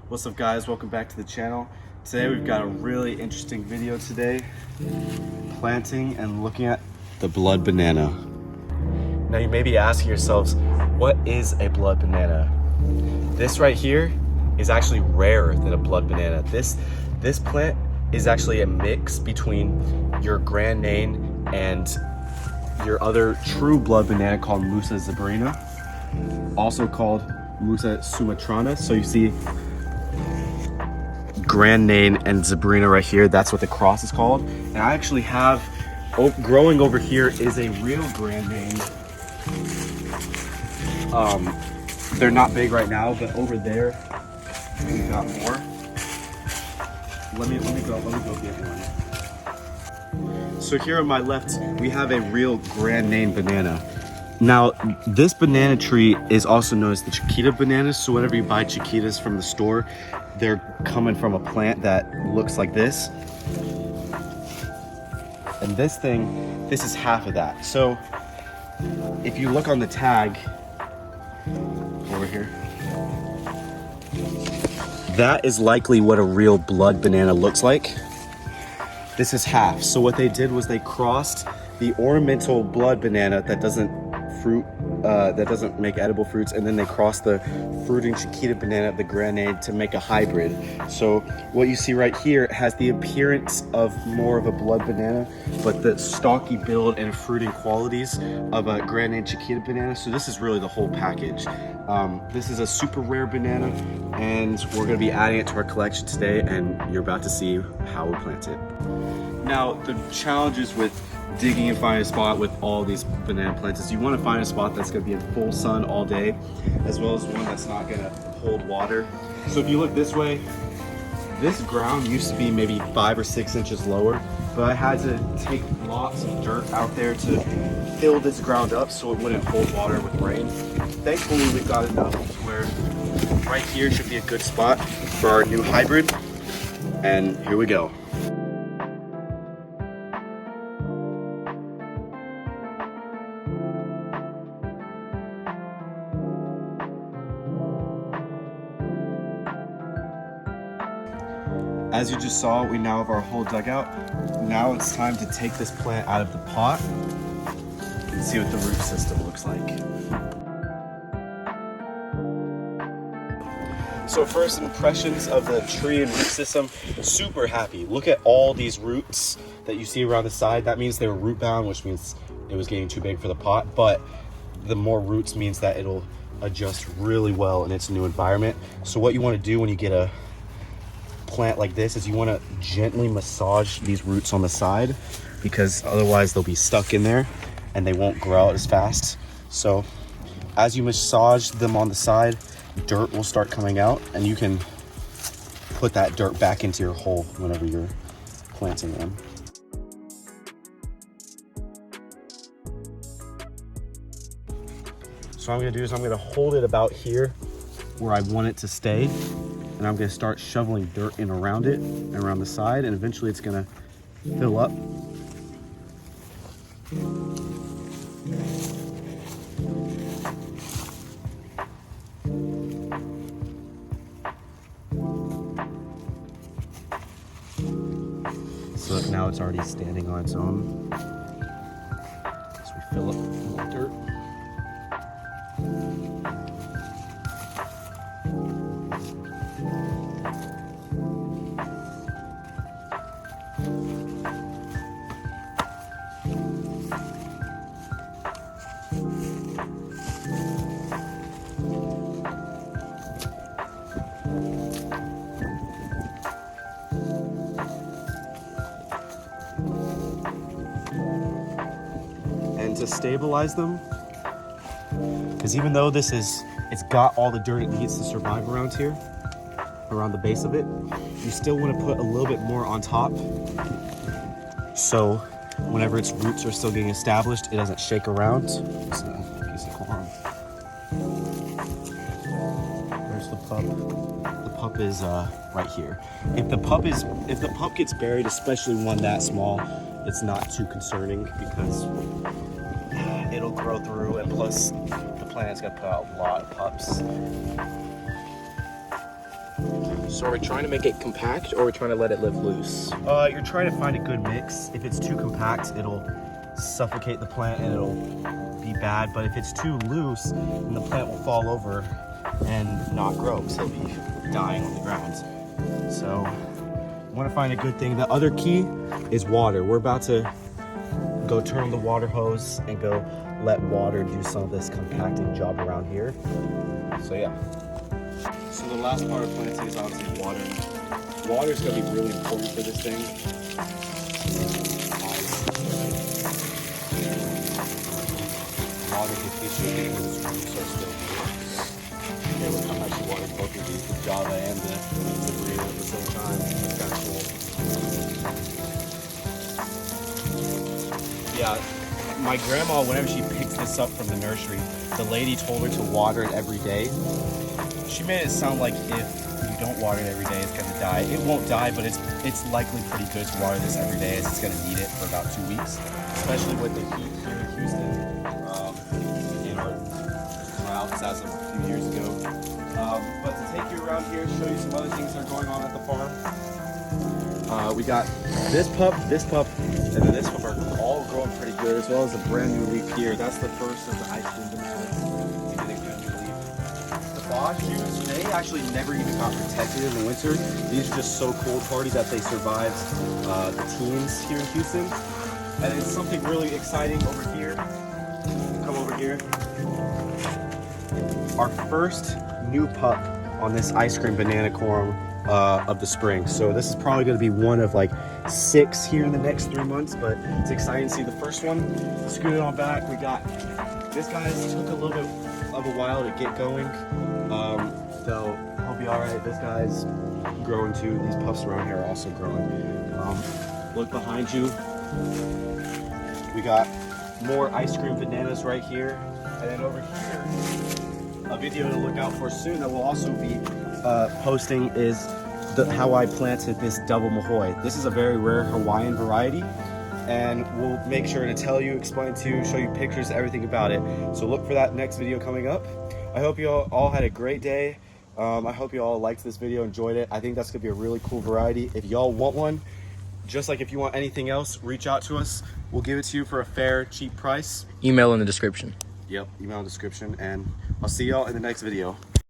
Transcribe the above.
What's up guys, welcome back to the channel. Today we've got a really interesting video today. Planting and looking at the blood banana. Now you may be asking yourselves, what is a blood banana? This right here is actually rarer than a blood banana. This plant is actually a mix between your Gran Nain and your other true blood banana called Musa zebrina, also called Musa sumatrana. So you see Gran Nain and zebrina right here, that's what the cross is called. And I actually have, growing over here is a real Gran Nain. They're not big right now, but over there we've got more. Let me go get one. So here on my left, we have a real Gran Nain banana. Now, this banana tree is also known as the Chiquita banana. So whenever you buy Chiquitas from the store, they're coming from a plant that looks like this. And this is half of that. So if you look on the tag over here, that is likely what a real blood banana looks like. This is half. So what they did was they crossed the ornamental blood banana that doesn't make edible fruits, and then they crossed the fruiting Chiquita banana of the Gran Nain to make a hybrid. So what you see right here has the appearance of more of a blood banana, but the stocky build and fruiting qualities of a Gran Nain Chiquita banana. So this is really the whole package. This is a super rare banana, and we're going to be adding it to our collection today, and you're about to see how we plant it. Now, the challenges with digging and finding a spot with all these banana plants is you want to find a spot that's going to be in full sun all day, as well as one that's not going to hold water. So if you look this way, this ground used to be maybe 5 or 6 inches lower, but I had to take lots of dirt out there to fill this ground up so it wouldn't hold water with rain. Thankfully, we've got enough where right here should be a good spot for our new hybrid. And here we go. As you just saw, we now have our whole dugout. Now it's time to take this plant out of the pot and see what the root system looks like. So first impressions of the tree and root system, super happy. Look at all these roots that you see around the side. That means they were root bound, which means it was getting too big for the pot, but the more roots means that it'll adjust really well in its new environment. So what you want to do when you get a plant like this is you want to gently massage these roots on the side, because otherwise they'll be stuck in there and they won't grow out as fast. So as you massage them on the side, dirt will start coming out, and you can put that dirt back into your hole whenever you're planting them. So what I'm going to do is I'm going to hold it about here where I want it to stay, and I'm going to start shoveling dirt in around it and around the side, and eventually it's going to fill up. So now it's already standing on its own. So we fill up more dirt. To stabilize them, because even though it's got all the dirt it needs to survive around here, around the base of it, you still want to put a little bit more on top, so whenever its roots are still getting established, it doesn't shake around. It's a piece of corn. There's the pup. The pup is right here. If the pup gets buried, especially one that small, it's not too concerning because it'll grow through, and plus the plant's gonna put out a lot of pups. So are we trying to make it compact or are we trying to let it live loose? You're trying to find a good mix. If it's too compact, it'll suffocate the plant and it'll be bad. But if it's too loose, then the plant will fall over and not grow, because it'll be dying on the ground. So you want to find a good thing. The other key is water. We're about to go turn on the water hose and go let water do some of this compacting job around here. So yeah. So the last part of planting is obviously water. Water is going to be really important for this thing. Water can teach you things when the roots are still here. Okay, look, I'm actually watering both of these, the Java and the Sabrina at the same time. It's kind of cool. Yeah, my grandma, whenever she picks this up from the nursery, the lady told her to water it every day. She made it sound like if you don't water it every day, it's gonna die. It won't die, but it's likely pretty good to water this every day, as it's gonna need it for about 2 weeks, especially with the heat here in Houston and our droughts as of a few years ago. But to take you around here, show you some other things that are going on at the farm. We got this pup, and then this pup are all growing pretty good, as well as a brand new leaf here. That's the first of the ice cream bananas to get a good new leaf. The Boshues, they actually never even got protected in the winter. These are just so cold hardy that they survived the teens here in Houston. And it's something really exciting over here. Come over here. Our first new pup on this ice cream banana corn of the spring. So this is probably going to be one of like 6 here in the next 3 months, but it's exciting to see the first one. Scoot it on back. We got this guy. Took a little bit of a while to get going, so he'll be all right. This guy's growing too. These pups around here are also growing. Look behind you. We got more ice cream bananas right here, and then over here, a video to look out for soon that will also be posting is how I planted this double Mahoy. This is a very rare Hawaiian variety, and we'll make sure to tell you, explain to you, show you pictures, everything about it. So look for that next video coming up. I hope you all had a great day. I hope you all liked this video, enjoyed it. I think that's gonna be a really cool variety. If y'all want one, just like if you want anything else, reach out to us. We'll give it to you for a fair, cheap price. Email in the description. Yep, email in the description, and I'll see y'all in the next video.